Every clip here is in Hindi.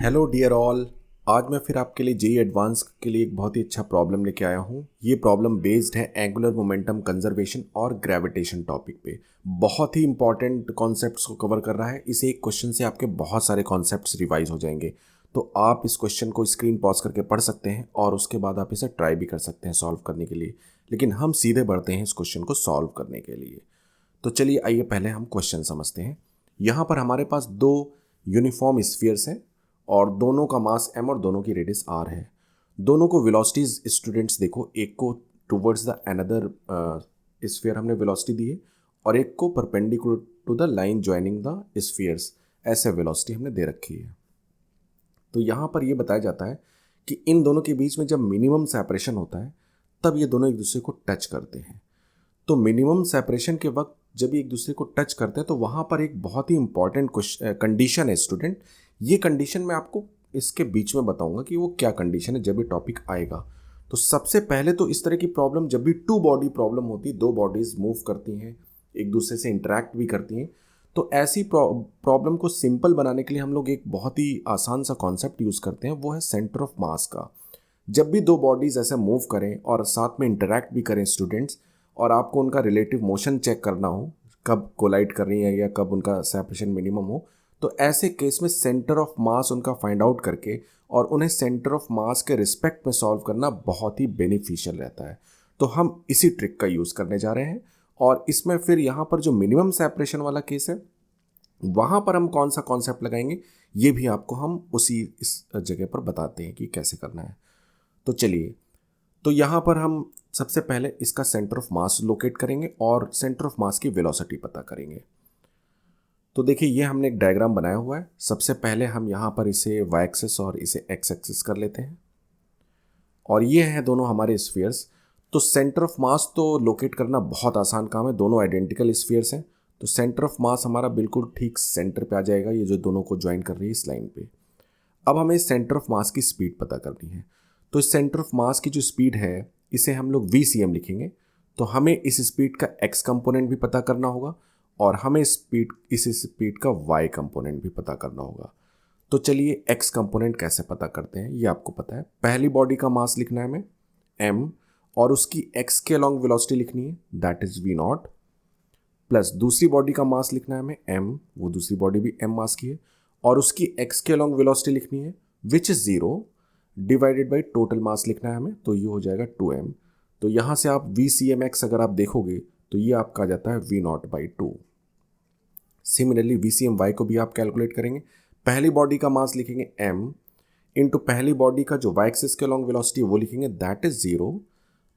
Hello dear all. आज मैं फिर आपके लिए जेई एडवांस के लिए एक बहुत ही अच्छा प्रॉब्लम लेके आया हूँ। ये प्रॉब्लम बेस्ड है एंगुलर मोमेंटम कंजर्वेशन और ग्रेविटेशन टॉपिक पे। बहुत ही इंपॉर्टेंट कॉन्सेप्ट्स को कवर कर रहा है। इसे एक क्वेश्चन से आपके बहुत सारे कॉन्सेप्ट्स रिवाइज हो जाएंगे। तो आप इस क्वेश्चन को स्क्रीन पॉज करके पढ़ सकते हैं और उसके बाद आप इसे ट्राई भी कर सकते हैं सॉल्व करने के लिए। लेकिन हम सीधे बढ़ते हैं इस क्वेश्चन को सॉल्व करने के लिए। तो चलिए आइए पहले हम क्वेश्चन समझते हैं। यहाँ पर हमारे पास दो यूनिफॉर्म स्फीयर्स हैं और दोनों का मास m और दोनों की रेडियस r है। दोनों को वेलोसिटीज स्टूडेंट्स देखो, एक को टुवर्ड्स द अनदर स्फीयर हमने वेलोसिटी दी है और एक को perpendicular to the line joining the spheres, ऐसे वेलोसिटी हमने दे रखी है। तो यहाँ पर ये बताया जाता है कि इन दोनों के बीच में जब मिनिमम सेपरेशन होता है तब ये दोनों एक दूसरे को टच करते हैं। तो मिनिमम सेपरेशन के वक्त जब ये एक दूसरे को टच करते हैं तो वहाँ पर एक बहुत ही इंपॉर्टेंट कंडीशन है स्टूडेंट। ये कंडीशन मैं आपको इसके बीच में बताऊंगा कि वो क्या कंडीशन है जब ये टॉपिक आएगा। तो सबसे पहले तो इस तरह की प्रॉब्लम जब भी टू बॉडी प्रॉब्लम होती है, दो बॉडीज मूव करती हैं, एक दूसरे से इंटरेक्ट भी करती हैं, तो ऐसी प्रॉब्लम को सिंपल बनाने के लिए हम लोग एक बहुत ही आसान सा कॉन्सेप्ट यूज़ करते हैं, वो है सेंटर ऑफ मास का। जब भी दो बॉडीज ऐसे मूव करें और साथ में इंटरेक्ट भी करें स्टूडेंट्स, और आपको उनका रिलेटिव मोशन चेक करना हो, कब कोलाइड कर रही है या कब उनका सेपरेशन मिनिमम हो, तो ऐसे केस में सेंटर ऑफ मास उनका फाइंड आउट करके और उन्हें सेंटर ऑफ मास के रिस्पेक्ट में सॉल्व करना बहुत ही बेनिफिशियल रहता है। तो हम इसी ट्रिक का यूज़ करने जा रहे हैं और इसमें फिर यहाँ पर जो मिनिमम सेपरेशन वाला केस है वहाँ पर हम कौन सा कॉन्सेप्ट लगाएंगे ये भी आपको हम उसी इस जगह पर बताते हैं कि कैसे करना है। तो चलिए, तो यहाँ पर हम सबसे पहले इसका सेंटर ऑफ मास लोकेट करेंगे और सेंटर ऑफ मास की वेलोसिटी पता करेंगे। तो देखिए ये हमने एक डायग्राम बनाया हुआ है। सबसे पहले हम यहाँ पर इसे वाई एक्सिस और इसे एक्स एक्सिस कर लेते हैं और ये हैं दोनों हमारे स्फीयर्स। तो सेंटर ऑफ मास तो लोकेट करना बहुत आसान काम है, दोनों आइडेंटिकल स्फीयर्स हैं। तो सेंटर ऑफ मास हमारा बिल्कुल ठीक सेंटर पे आ जाएगा, ये जो दोनों को ज्वाइन कर रही है इस लाइन पे। अब हमें सेंटर ऑफ मास की स्पीड पता करनी है। तो इस सेंटर ऑफ मास की जो स्पीड है इसे हम लोग VCM लिखेंगे। तो हमें इस स्पीड का x कंपोनेंट भी पता करना होगा और हमें इस स्पीड का y कंपोनेंट भी पता करना होगा। तो चलिए x कंपोनेंट कैसे पता करते हैं ये आपको पता है। पहली बॉडी का मास लिखना है हमें m और उसकी x के अलॉन्ग वेलोसिटी लिखनी है, दैट इज v0, प्लस दूसरी बॉडी का मास लिखना है हमें m, वो दूसरी बॉडी भी m मास की है और उसकी x के अलॉन्ग वेलोसिटी लिखनी है which is 0 divided by total mass लिखना है हमें, तो ये हो जाएगा 2m। तो यहाँ से आप VCMX अगर आप देखोगे तो ये आपका आ जाता है V0/2। सिमिलरली VCMY को भी आप कैलकुलेट करेंगे। पहली बॉडी का मास लिखेंगे m इंटू पहली बॉडी का जो y एक्सिस के अलॉन्ग वेलोसिटी वो लिखेंगे दैट इज 0,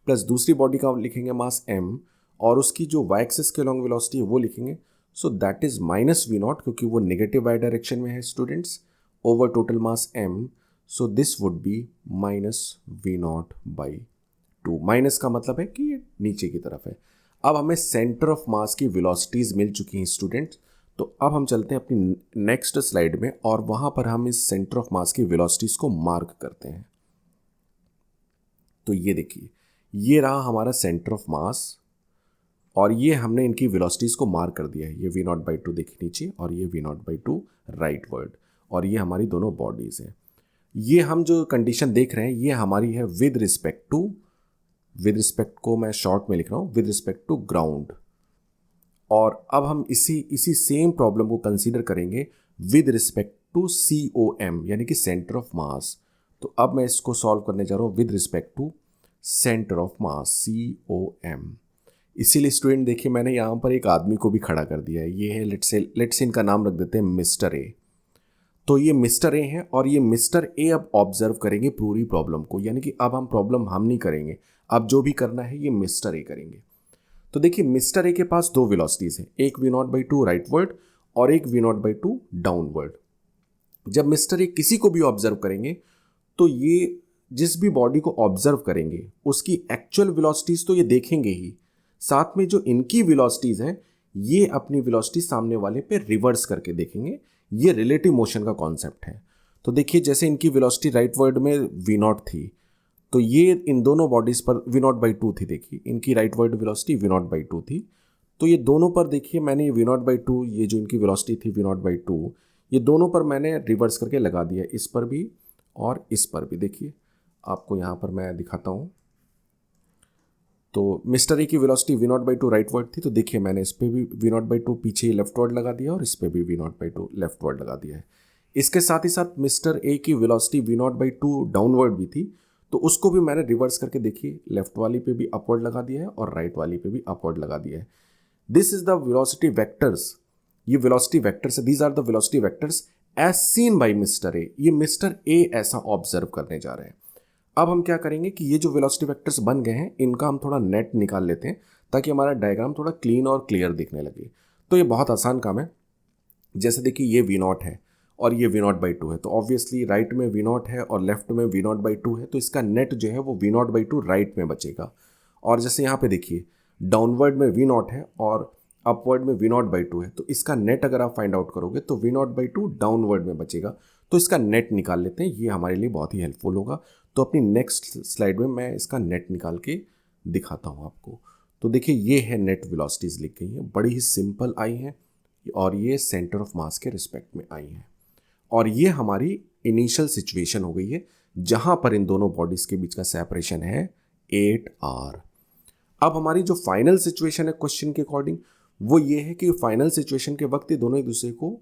प्लस दूसरी बॉडी का लिखेंगे मास m और उसकी जो y एक्सिस के अलॉन्ग वेलोसिटी है वो लिखेंगे, सो दैट इज -V0 क्योंकि वो नेगेटिव y डायरेक्शन में है students, over total mass m। So this would be -V0/2। Minus का मतलब है कि ये नीचे की तरफ है। अब हमें सेंटर ऑफ मास की वेलोसिटीज मिल चुकी हैं स्टूडेंट्स। तो अब हम चलते हैं अपनी नेक्स्ट स्लाइड में और वहां पर हम इस सेंटर ऑफ मास की वेलोसिटीज को मार्क करते हैं। तो ये देखिए, ये रहा हमारा सेंटर ऑफ मास और ये हमने इनकी वेलोसिटीज को मार्क कर दिया है। ये V0/2 देखिए नीचे और ये V0/2 राइट वर्ड, और ये हमारी दोनों बॉडीज हैं। ये हम जो कंडीशन देख रहे हैं ये हमारी है विद रिस्पेक्ट को मैं शॉर्ट में लिख रहा हूँ विद रिस्पेक्ट टू ग्राउंड। और अब हम इसी सेम प्रॉब्लम को कंसीडर करेंगे विद रिस्पेक्ट टू COM यानी कि सेंटर ऑफ मास। तो अब मैं इसको सॉल्व करने जा रहा हूँ with respect to centre of mass COM। इसीलिए स्टूडेंट देखिए मैंने यहाँ पर एक आदमी को भी खड़ा कर दिया है। ये है लेट्स इनका नाम रख देते हैं मिस्टर ए। तो ये मिस्टर ए हैं और ये मिस्टर ए अब ऑब्जर्व करेंगे पूरी प्रॉब्लम को, यानी कि अब हम प्रॉब्लम हम नहीं करेंगे, अब जो भी करना है ये मिस्टर ए करेंगे। तो देखिए मिस्टर ए के पास दो वेलोसिटीज हैं, एक V0/2 राइटवर्ड और एक V0/2 डाउनवर्ड। जब मिस्टर ए किसी को भी ऑब्जर्व करेंगे तो ये जिस भी बॉडी को ऑब्जर्व करेंगे उसकी एक्चुअल वेलोसिटीज तो ये देखेंगे ही, साथ में जो इनकी वेलोसिटीज हैं ये अपनी वेलोसिटी सामने वाले पे रिवर्स करके देखेंगे। ये रिलेटिव मोशन का कॉन्सेप्ट है। तो देखिए जैसे इनकी वेलोसिटी राइट वर्ड में V0 थी तो ये इन दोनों बॉडीज पर V0/2 थी। देखिए इनकी राइट वर्ड वेलोसिटी V0/2 थी, तो ये दोनों पर देखिए मैंने V0/2 ये जो इनकी वेलोसिटी थी V0/2 ये दोनों पर मैंने रिवर्स करके लगा दिया, इस पर भी और इस पर भी। देखिए आपको यहाँ पर मैं दिखाता हूँ। तो मिस्टर ए की velocity v not by to right word थी, तो देखिए मैंने इस पर भी v नॉट बाई टू पीछे लेफ्ट वर्ड लगा दिया और इस पर भी v not by to left word लगा दिया है। इसके साथ ही साथ मिस्टर ए की velocity v not by to downward भी थी, तो उसको भी मैंने रिवर्स करके देखिए लेफ्ट वाली पे भी अपवर्ड लगा दिया है और राइट वाली पे भी अपवर्ड लगा दिया है। This is the velocity vectors, ये वेलोसिटी वेक्टर्स है, these are the velocity vectors as seen by mister A. ये मिस्टर ए ऐसा ऑब्जर्व करने जा रहे हैं। अब हम क्या करेंगे कि ये जो वेलोसिटी वेक्टर्स बन गए हैं इनका हम थोड़ा नेट निकाल लेते हैं ताकि हमारा डायग्राम थोड़ा क्लीन और क्लियर दिखने लगे। तो ये बहुत आसान काम है। जैसे देखिए ये v नॉट है और ये v नॉट बाई टू है, तो ऑब्वियसली राइट में v नॉट है और लेफ्ट में v नॉट बाई टू है, तो इसका नेट जो है वो v not by to right में बचेगा। और जैसे यहाँ पे देखिए डाउनवर्ड में v नॉट है और अपवर्ड में v नॉट बाई टू है, तो इसका नेट अगर आप फाइंड आउट करोगे तो v not by to downward में बचेगा। तो इसका नेट निकाल लेते हैं, ये हमारे लिए बहुत ही हेल्पफुल होगा। तो अपनी नेक्स्ट स्लाइड में मैं इसका नेट निकाल के दिखाता हूँ आपको। तो देखिए ये है नेट वेलोसिटीज लिख गई हैं, बड़ी ही सिंपल आई हैं और ये सेंटर ऑफ मास के रिस्पेक्ट में आई हैं। और ये हमारी इनिशियल सिचुएशन हो गई है जहां पर इन दोनों बॉडीज के बीच का सेपरेशन है 8r। अब हमारी जो फाइनल सिचुएशन है क्वेश्चन के अकॉर्डिंग वो ये है कि फाइनल सिचुएशन के वक्त ये दोनों एक दूसरे को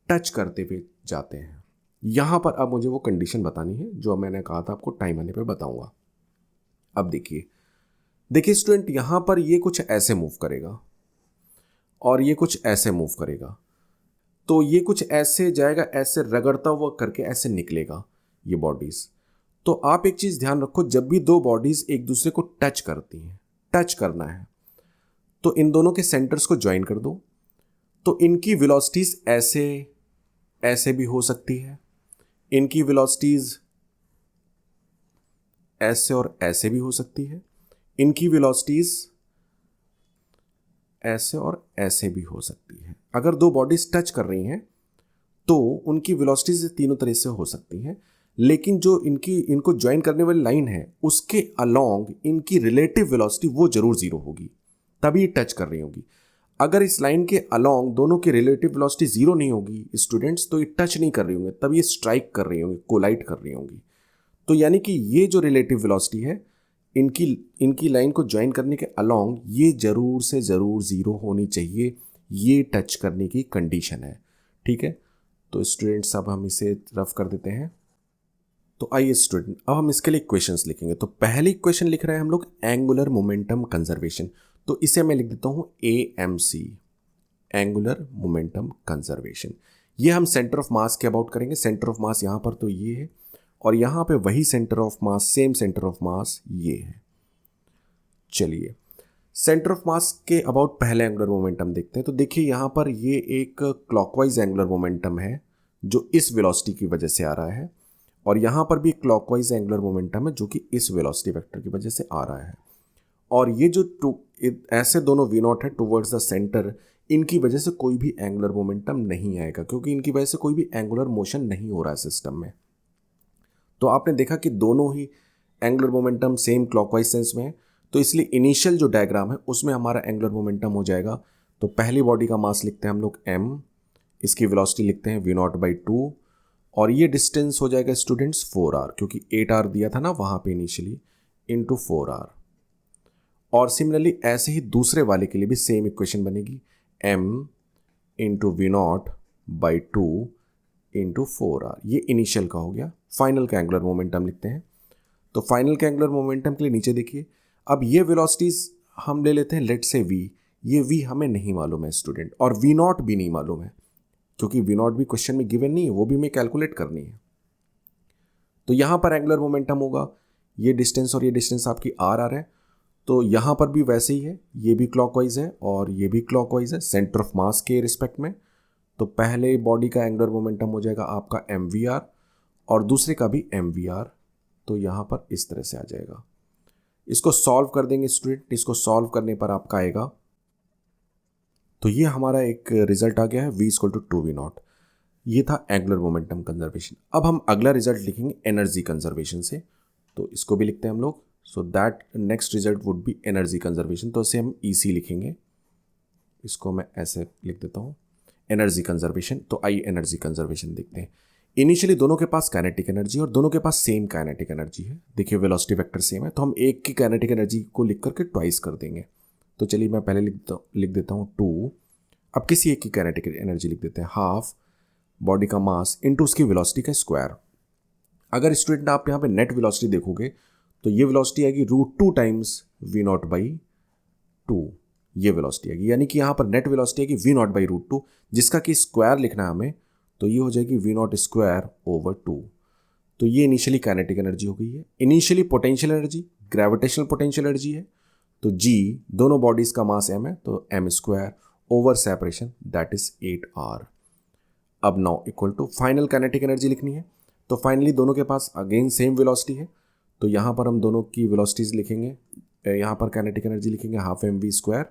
टच करते हुए जाते हैं। यहां पर अब मुझे वो कंडीशन बतानी है जो मैंने कहा था आपको टाइम आने पे बताऊंगा। अब देखिए स्टूडेंट, यहां पर ये कुछ ऐसे मूव करेगा और ये कुछ ऐसे मूव करेगा, तो ये कुछ ऐसे जाएगा, ऐसे रगड़ता हुआ करके ऐसे निकलेगा ये बॉडीज। तो आप एक चीज ध्यान रखो, जब भी दो बॉडीज एक दूसरे को टच करती हैं, टच करना है तो इन दोनों के सेंटर्स को ज्वाइन कर दो। तो इनकी वेलोसिटीज ऐसे ऐसे भी हो सकती है, इनकी वेलोसिटीज ऐसे और ऐसे भी हो सकती है, इनकी वेलोसिटीज ऐसे और ऐसे भी हो सकती है। अगर दो बॉडीज टच कर रही हैं तो उनकी वेलोसिटीज तीनों तरह से हो सकती हैं, लेकिन जो इनको ज्वाइन करने वाली लाइन है उसके अलोंग इनकी रिलेटिव वेलोसिटी वो जरूर जीरो होगी, तभी टच कर रही होगी। अगर इस लाइन के अलोंग दोनों की रिलेटिव वेलोसिटी जीरो नहीं होगी स्टूडेंट्स, तो ये टच नहीं कर रही होंगी, तब ये स्ट्राइक कर रही होंगी, कोलाइड कर रही होंगी। तो यानी कि ये जो रिलेटिव वेलोसिटी है इनकी लाइन को ज्वाइन करने के अलोंग ये जरूर से जरूर जीरो होनी चाहिए, ये टच करने की कंडीशन है। ठीक है, तो स्टूडेंट्स अब हम इसे रफ कर देते हैं। तो आइए स्टूडेंट, अब हम इसके लिए इक्वेशंस लिखेंगे। तो पहली इक्वेशन लिख रहे हैं हम लोग एंगुलर मोमेंटम कंजर्वेशन, तो इसे मैं लिख देता हूं AMC, एंगुलर मोमेंटम कंजर्वेशन। ये हम सेंटर ऑफ मास के अबाउट करेंगे। सेंटर ऑफ मास यहां पर तो ये है और यहां पे वही centre of mass, same centre of मास ये है। चलिए सेंटर ऑफ मास के अबाउट पहले एंगुलर मोमेंटम देखते हैं। तो देखिए यहां पर ये एक क्लॉकवाइज एंगुलर मोमेंटम है जो इस वेलोसिटी की वजह से आ रहा है, और यहां पर भी क्लॉकवाइज एंगुलर मोमेंटम है जो कि इस वेलोसिटी वेक्टर की वजह से आ रहा है। और ये जो ऐसे दोनों v नॉट है टुवर्ड्स द सेंटर, इनकी वजह से कोई भी एंगुलर मोमेंटम नहीं आएगा क्योंकि इनकी वजह से कोई भी एंगुलर मोशन नहीं हो रहा है सिस्टम में। तो आपने देखा कि दोनों ही angular momentum same clockwise sense में है, तो इसलिए इनिशियल जो डायग्राम है उसमें हमारा एंगुलर मोमेंटम हो जाएगा। तो पहली बॉडी का मास लिखते हैं हम लोग m, इसकी वेलोसिटी लिखते हैं v नॉट बाई टू, और ये डिस्टेंस हो जाएगा स्टूडेंट्स 4r क्योंकि 8r दिया था ना वहां पे इनिशियली, इंटू 4r। और सिमिलरली ऐसे ही दूसरे वाले के लिए भी सेम इक्वेशन बनेगी, m into v not by two into 4r। ये इनिशियल का हो गया। फाइनल का एंगुलर मोमेंटम लिखते हैं। तो फाइनल का एंगुलर मोमेंटम के लिए नीचे देखिए, अब ये वेलोसिटीज हम ले लेते हैं लेट से v। ये v हमें नहीं मालूम है स्टूडेंट, और v नॉट भी नहीं मालूम है क्योंकि v नॉट भी क्वेश्चन में गिवन नहीं है, वो भी हमें कैलकुलेट करनी है। तो यहां पर एंगुलर मोमेंटम होगा, ये डिस्टेंस और ये डिस्टेंस आपकी r है। तो यहां पर भी वैसे ही है, ये भी क्लॉकवाइज है और ये भी क्लॉकवाइज है सेंटर ऑफ मास के रिस्पेक्ट में। तो पहले बॉडी का एंगुलर मोमेंटम हो जाएगा आपका mvr और दूसरे का भी mvr। तो यहां पर इस तरह से आ जाएगा। इसको सॉल्व कर देंगे स्टूडेंट, इसको सॉल्व करने पर आपका आएगा, तो ये हमारा एक रिजल्ट आ गया है v equal to 2v not. ये था एंगुलर मोमेंटम कंजर्वेशन। अब हम अगला रिजल्ट लिखेंगे एनर्जी कंजर्वेशन से, तो इसको भी लिखते हैं हम लोग। So that next result would be energy conservation, तो इसे हम EC लिखेंगे। इसको मैं ऐसे लिख देता हूँ, एनर्जी कंजर्वेशन। तो आइए एनर्जी कंजर्वेशन देखते हैं। इनिशियली दोनों के पास काइनेटिक एनर्जी और दोनों के पास सेम काइनेटिक एनर्जी है। देखिए वेलोसिटी वेक्टर सेम है, तो हम एक की काइनेटिक एनर्जी को लिख करके ट्वाइस कर देंगे। तो चलिए मैं पहले लिख देता हूँ 2। अब किसी एक की काइनेटिक एनर्जी लिख देते हैं, हाफ बॉडी का मास इंटू उसकी वेलोसिटी का स्क्वायर। अगर स्टूडेंट आप यहाँ पे नेट वेलोसिटी देखोगे तो ये वेलोसिटी आएगी √2 टाइम्स v0/2, ये वेलोसिटी आएगी। यानी कि यहाँ पर नेट वेलोसिटी आएगी v0/√2, जिसका कि स्क्वायर लिखना है हमें, तो ये हो जाएगी v0²/2। तो ये इनिशियली काइनेटिक एनर्जी हो गई है। Initially potential energy gravitational potential energy है, तो g दोनों बॉडीज का मास m है, तो m² over separation that is 8r। अब now equal to final kinetic energy लिखनी है। तो फाइनली दोनों के पास अगेन सेम वेलोसिटी है, तो यहाँ पर हम दोनों की वेलोसिटीज लिखेंगे। यहाँ पर काइनेटिक एनर्जी लिखेंगे हाफ mv²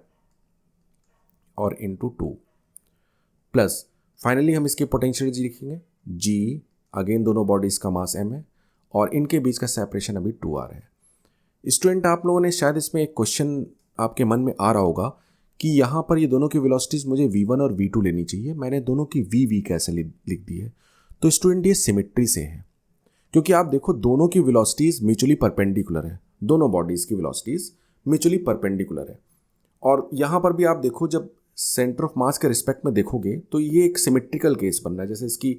और इंटू 2 प्लस फाइनली हम इसकी पोटेंशियल एनर्जी लिखेंगे g, अगेन दोनों बॉडीज का मास m है और इनके बीच का सेपरेशन अभी 2r है। स्टूडेंट आप लोगों ने शायद इसमें एक क्वेश्चन आपके मन में आ रहा होगा कि यहाँ पर ये दोनों की वेलोसिटीज मुझे v1 और v2 लेनी चाहिए, मैंने दोनों की v कैसे लिख दी है। तो स्टूडेंट ये सिमेट्री से है, क्योंकि आप देखो दोनों की वेलोसिटीज म्यूचुअली परपेंडिकुलर है, दोनों बॉडीज की वेलोसिटीज म्यूचुअली परपेंडिकुलर है। और यहाँ पर भी आप देखो जब सेंटर ऑफ मास के रिस्पेक्ट में देखोगे तो ये एक सिमेट्रिकल केस बन रहा है। जैसे इसकी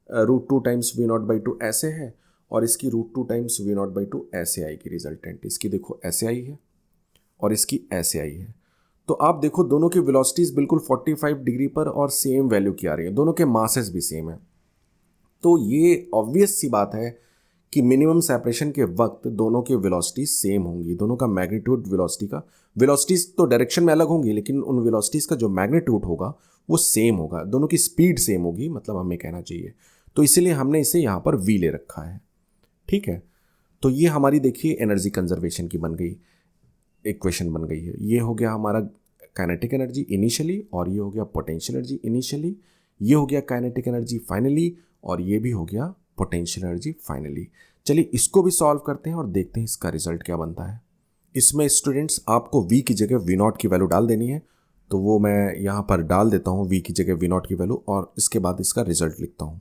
√2 टाइम्स v0/2 ऐसे है और इसकी √2 टाइम्स v0/2 ऐसे आएगी रिजल्टेंट। इसकी देखो ऐसे आई है और इसकी ऐसे आई है। तो आप देखो दोनों की वेलोसिटीज बिल्कुल 45 डिग्री पर और सेम वैल्यू की आ रही है, दोनों के मासेस भी सेम है। तो ये ऑब्वियस सी बात है कि मिनिमम सेपरेशन के वक्त दोनों की वेलोसिटी सेम होंगी, दोनों का मैग्नीट्यूड वेलोसिटीज तो डायरेक्शन में अलग होंगी, लेकिन उन वेलोसिटीज का जो मैग्नीट्यूड होगा वो सेम होगा, दोनों की स्पीड सेम होगी, मतलब हमें कहना चाहिए। तो इसीलिए हमने इसे यहाँ पर v ले रखा है, ठीक है। तो ये हमारी देखिए एनर्जी कंजर्वेशन की बन गई, इक्वेशन बन गई है। ये हो गया हमारा काइनेटिक एनर्जी इनिशियली और ये हो गया पोटेंशियल एनर्जी इनिशियली, ये हो गया काइनेटिक एनर्जी फाइनली और ये भी हो गया पोटेंशियल एनर्जी फाइनली। चलिए इसको भी सॉल्व करते हैं और देखते हैं इसका रिजल्ट क्या बनता है। इसमें स्टूडेंट्स आपको v की जगह v0 की वैल्यू डाल देनी है, तो वो मैं यहाँ पर डाल देता हूँ v की जगह v0 की वैल्यू और इसके बाद इसका रिजल्ट लिखता हूँ।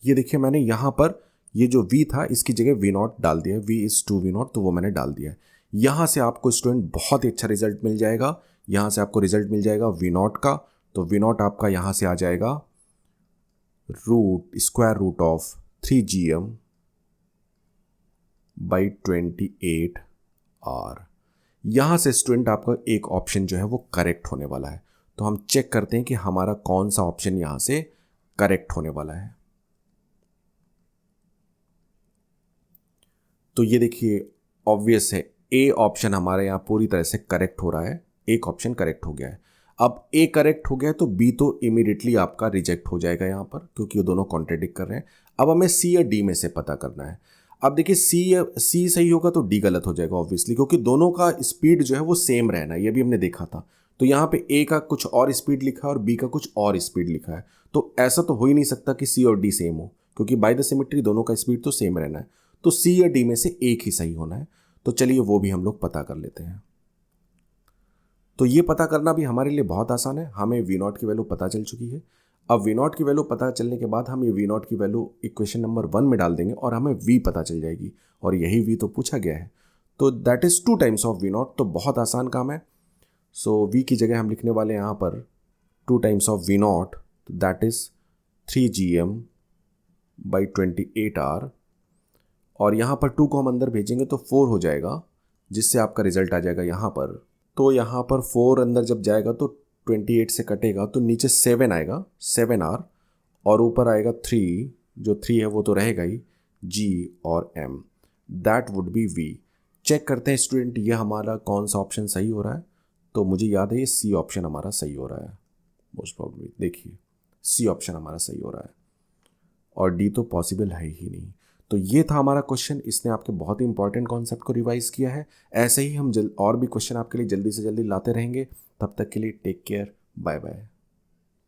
ये देखिए मैंने यहाँ पर ये जो v था इसकी जगह v0 डाल दिया, v/v0, तो वो मैंने डाल दिया है। यहाँ से आपको स्टूडेंट बहुत ही अच्छा रिजल्ट मिल जाएगा। यहाँ से आपको रिजल्ट मिल जाएगा v0 का, तो v0 आपका यहाँ से आ जाएगा √² 3gm/28r। यहाँ से स्टूडेंट आपका एक ऑप्शन जो है वो करेक्ट होने वाला है। तो हम चेक करते हैं कि हमारा कौन सा ऑप्शन यहाँ से करेक्ट होने वाला है। तो ये देखिए ऑब्वियस है, ए ऑप्शन हमारे यहाँ पूरी तरह से करेक्ट हो रहा है, एक ऑप्शन करेक्ट हो गया है। अब ए करेक्ट हो गया तो बी तो इमीडिएटली आपका रिजेक्ट हो जाएगा यहाँ पर, क्योंकि ये दोनों कॉन्ट्रडिक्ट कर रहे हैं। अब हमें सी या डी में से पता करना है। अब देखिए सी सही होगा तो डी गलत हो जाएगा ऑब्वियसली, क्योंकि दोनों का स्पीड जो है वो सेम रहना है, ये भी हमने देखा था। तो यहाँ पे ए का कुछ और स्पीड लिखा है और बी का कुछ और स्पीड लिखा है, तो ऐसा तो हो ही नहीं सकता कि सी और डी सेम हो, क्योंकि बाय द सिमेट्री दोनों का स्पीड तो सेम रहना है। तो सी या डी में से एक ही सही होना है। तो चलिए वो भी हम लोग पता कर लेते हैं। तो ये पता करना भी हमारे लिए बहुत आसान है। हमें v0 की वैल्यू पता चल चुकी है। अब v0 की वैल्यू पता चलने के बाद हम ये v0 की वैल्यू इक्वेशन नंबर 1 में डाल देंगे और हमें v पता चल जाएगी, और यही v तो पूछा गया है। तो that is 2 times of v0, तो बहुत आसान काम है। सो v की जगह हम लिखने वाले हैं यहाँ पर 2 times of v0, that is 3gm/28r, और यहाँ पर 2 को हम अंदर भेजेंगे तो 4 हो जाएगा, जिससे आपका रिजल्ट आ जाएगा यहाँ पर। तो यहाँ पर 4 अंदर जब जाएगा तो 28 से कटेगा तो नीचे 7 आएगा, 7r, और ऊपर आएगा 3, जो 3 है वो तो रहेगा ही, g और m, that would be v। Check करते हैं स्टूडेंट ये हमारा कौन सा ऑप्शन सही हो रहा है। तो मुझे याद है ये सी ऑप्शन हमारा सही हो रहा है मोस्ट प्रॉब्ली। देखिए सी ऑप्शन हमारा सही हो रहा है और डी तो पॉसिबल है ही नहीं। तो ये था हमारा क्वेश्चन, इसने आपके बहुत ही इंपॉर्टेंट कॉन्सेप्ट को रिवाइज किया है। ऐसे ही हम और भी क्वेश्चन आपके लिए जल्दी से जल्दी लाते रहेंगे। तब तक के लिए टेक केयर, बाय बाय।